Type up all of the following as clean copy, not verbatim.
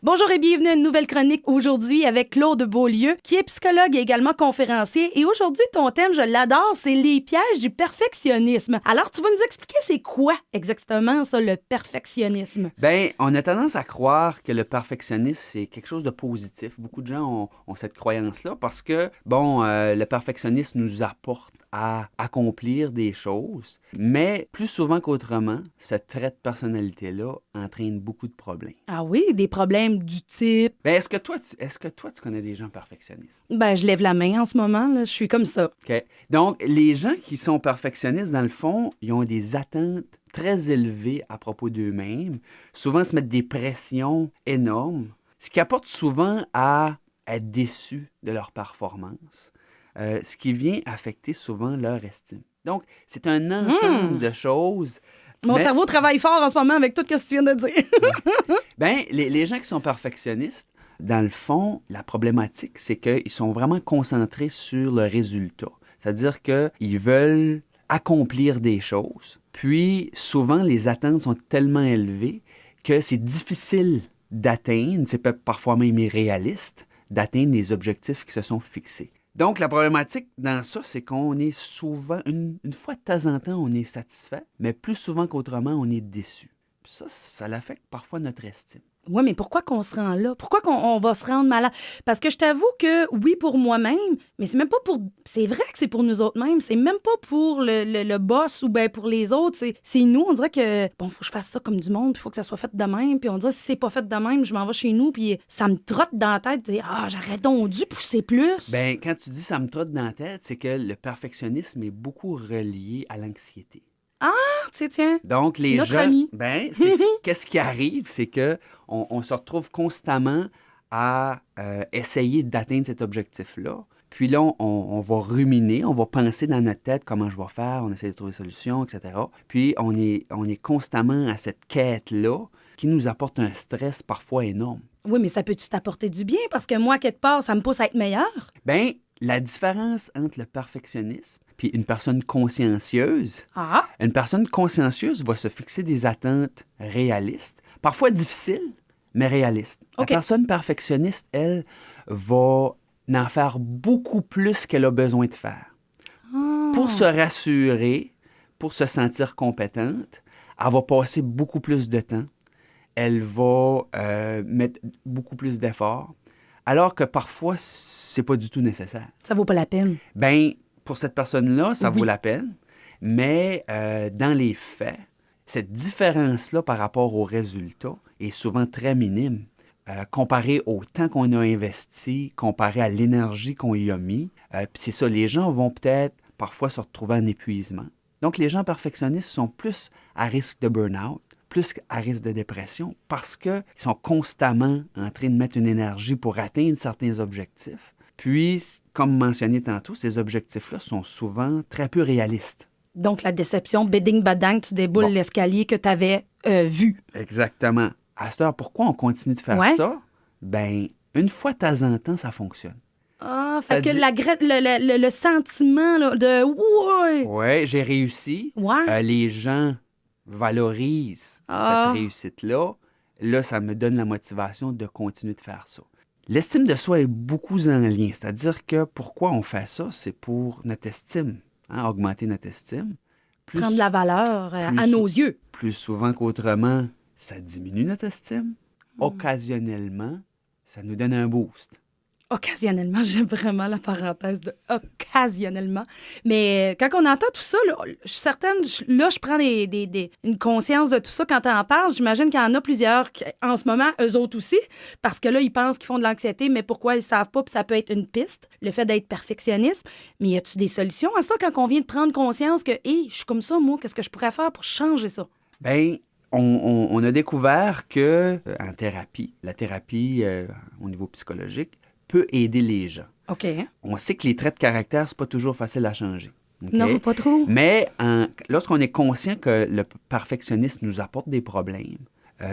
Bonjour et bienvenue à une nouvelle chronique aujourd'hui avec Claude Beaulieu, qui est psychologue et également conférencier. Et aujourd'hui, ton thème, je l'adore, c'est les pièges du perfectionnisme. Alors, tu vas nous expliquer c'est quoi exactement ça, le perfectionnisme? Ben, on a tendance à croire que le perfectionnisme, c'est quelque chose de positif. Beaucoup de gens ont cette croyance-là parce que, le perfectionnisme nous apporte à accomplir des choses, mais plus souvent qu'autrement, ce trait de personnalité-là entraîne beaucoup de problèmes. Ah oui, des problèmes du type... Ben, est-ce que toi, tu connais des gens perfectionnistes? Ben, je lève la main en ce moment, là. Je suis comme ça. OK. Donc, les gens qui sont perfectionnistes, dans le fond, ils ont des attentes très élevées à propos d'eux-mêmes, souvent se mettre des pressions énormes, ce qui apporte souvent à être déçus de leur performance, ce qui vient affecter souvent leur estime. Donc, c'est un ensemble de choses. Mon Mais, cerveau travaille fort en ce moment avec tout ce que tu viens de dire. les gens qui sont perfectionnistes, dans le fond, la problématique, c'est qu'ils sont vraiment concentrés sur le résultat. C'est-à-dire qu'ils veulent accomplir des choses, puis souvent les attentes sont tellement élevées que c'est difficile d'atteindre, c'est parfois même irréaliste, d'atteindre les objectifs qui se sont fixés. Donc, la problématique dans ça, c'est qu'on est souvent, une fois de temps en temps, on est satisfait, mais plus souvent qu'autrement, on est déçu. Puis ça l'affecte parfois notre estime. Oui, mais pourquoi qu'on se rend là? Pourquoi qu'on va se rendre malade? Parce que je t'avoue que oui, pour moi-même, mais c'est même pas pour... C'est vrai que c'est pour nous autres mêmes. C'est même pas pour le boss ou bien pour les autres. C'est nous. On dirait que, bon, faut que je fasse ça comme du monde, puis il faut que ça soit fait de même. Puis on dirait, si c'est pas fait de même, je m'en vais chez nous, puis ça me trotte dans la tête. J'aurais donc dû pousser plus. Ben, quand tu dis ça me trotte dans la tête, c'est que le perfectionnisme est beaucoup relié à l'anxiété. Tiens, Donc, les notre gens, ami. qu'est-ce qui arrive, c'est que on se retrouve constamment à essayer d'atteindre cet objectif-là. Puis là, on va ruminer, on va penser dans notre tête comment je vais faire, on essaie de trouver des solutions, etc. Puis on est constamment à cette quête-là qui nous apporte un stress parfois énorme. Oui, mais ça peut-tu t'apporter du bien? Parce que moi, quelque part, ça me pousse à être meilleure. Ben, la différence entre le perfectionnisme puis une personne consciencieuse, Ah! une personne consciencieuse va se fixer des attentes réalistes, parfois difficiles, mais réalistes. La OK. personne perfectionniste, elle, va en faire beaucoup plus qu'elle a besoin de faire. Pour se rassurer, pour se sentir compétente, elle va passer beaucoup plus de temps, elle va mettre beaucoup plus d'efforts, alors que parfois, c'est pas du tout nécessaire. Ça vaut pas la peine. Ben, pour cette personne-là, ça Oui. vaut la peine, mais dans les faits, cette différence-là par rapport au résultat est souvent très minime. Comparé au temps qu'on a investi, comparé à l'énergie qu'on y a mis. Puis c'est ça, les gens vont peut-être parfois se retrouver en épuisement. Donc, les gens perfectionnistes sont plus à risque de burn-out, plus à risque de dépression, parce qu'ils sont constamment en train de mettre une énergie pour atteindre certains objectifs. Puis, comme mentionné tantôt, ces objectifs-là sont souvent très peu réalistes. Donc, la déception, bidding badang, tu déboules Bon. l'escalier que tu avais vu. Exactement. À cette heure, pourquoi on continue de faire Ouais. ça? Ben, une fois de temps en temps, ça fonctionne. Fait que dit- le sentiment là, de ouais. Oui, j'ai réussi. Ouais. Les gens valorisent cette réussite-là. Là, ça me donne la motivation de continuer de faire ça. L'estime de soi est beaucoup en lien. C'est-à-dire que pourquoi on fait ça? C'est pour notre estime, augmenter notre estime. Prendre de la valeur plus à nos yeux. Plus souvent qu'autrement, ça diminue notre estime. Occasionnellement, ça nous donne un boost. Occasionnellement, j'aime vraiment la parenthèse de occasionnellement. Mais quand on entend tout ça, là, je suis certaine, là, je prends une conscience de tout ça quand t'en parles. J'imagine qu'il y en a plusieurs qui, en ce moment, eux autres aussi, parce que là, ils pensent qu'ils font de l'anxiété, mais pourquoi ils savent pas, puis ça peut être une piste, le fait d'être perfectionniste. Mais y a-tu des solutions à ça quand on vient de prendre conscience que, hé, je suis comme ça, moi, qu'est-ce que je pourrais faire pour changer ça? Bien, on a découvert que en thérapie, la thérapie au niveau psychologique peut aider les gens. OK. On sait que les traits de caractère, c'est pas toujours facile à changer. OK? Non, pas trop. Mais lorsqu'on est conscient que le perfectionnisme nous apporte des problèmes,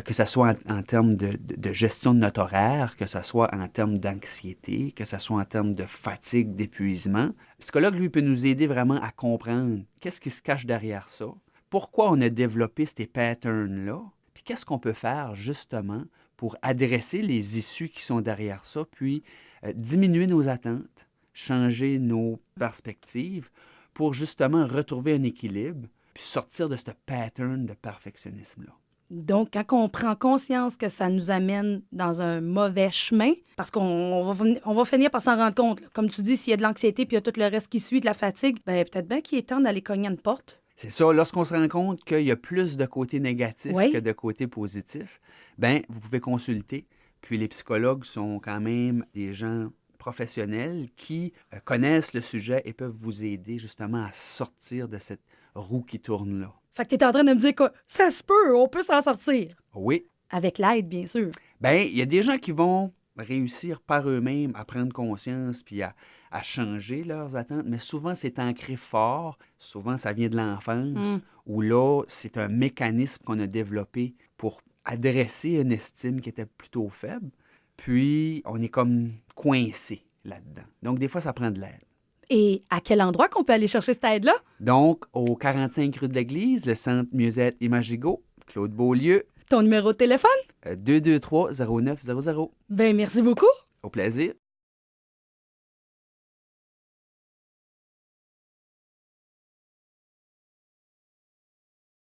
que ce soit en termes de gestion de notre horaire, que ce soit en termes d'anxiété, que ce soit en termes de fatigue, d'épuisement, le psychologue, lui, peut nous aider vraiment à comprendre qu'est-ce qui se cache derrière ça, pourquoi on a développé ces patterns-là, puis qu'est-ce qu'on peut faire justement pour adresser les issues qui sont derrière ça, puis diminuer nos attentes, changer nos perspectives pour justement retrouver un équilibre, puis sortir de ce pattern de perfectionnisme-là. Donc, quand on prend conscience que ça nous amène dans un mauvais chemin, parce on va finir par s'en rendre compte. Là. Comme tu dis, s'il y a de l'anxiété puis il y a tout le reste qui suit, de la fatigue, bien, peut-être bien qu'il est temps d'aller cogner à une porte. C'est ça, lorsqu'on se rend compte qu'il y a plus de côté négatif Oui. que de côté positif, bien, vous pouvez consulter. Puis les psychologues sont quand même des gens professionnels qui connaissent le sujet et peuvent vous aider justement à sortir de cette roue qui tourne là. Fait que t'es en train de me dire que ça se peut, on peut s'en sortir. Oui. Avec l'aide, bien sûr. Bien, il y a des gens qui vont réussir par eux-mêmes à prendre conscience puis à changer leurs attentes, mais souvent, c'est ancré fort. Souvent, ça vient de l'enfance, où là, c'est un mécanisme qu'on a développé pour adresser une estime qui était plutôt faible. Puis, on est comme coincé là-dedans. Donc, des fois, ça prend de l'aide. Et à quel endroit qu'on peut aller chercher cette aide-là? Donc, au 45 rue de l'Église, le Centre Mieux-être Imagigo, Claude Beaulieu, Ton numéro de téléphone? 223-0900. Ben merci beaucoup. Au plaisir.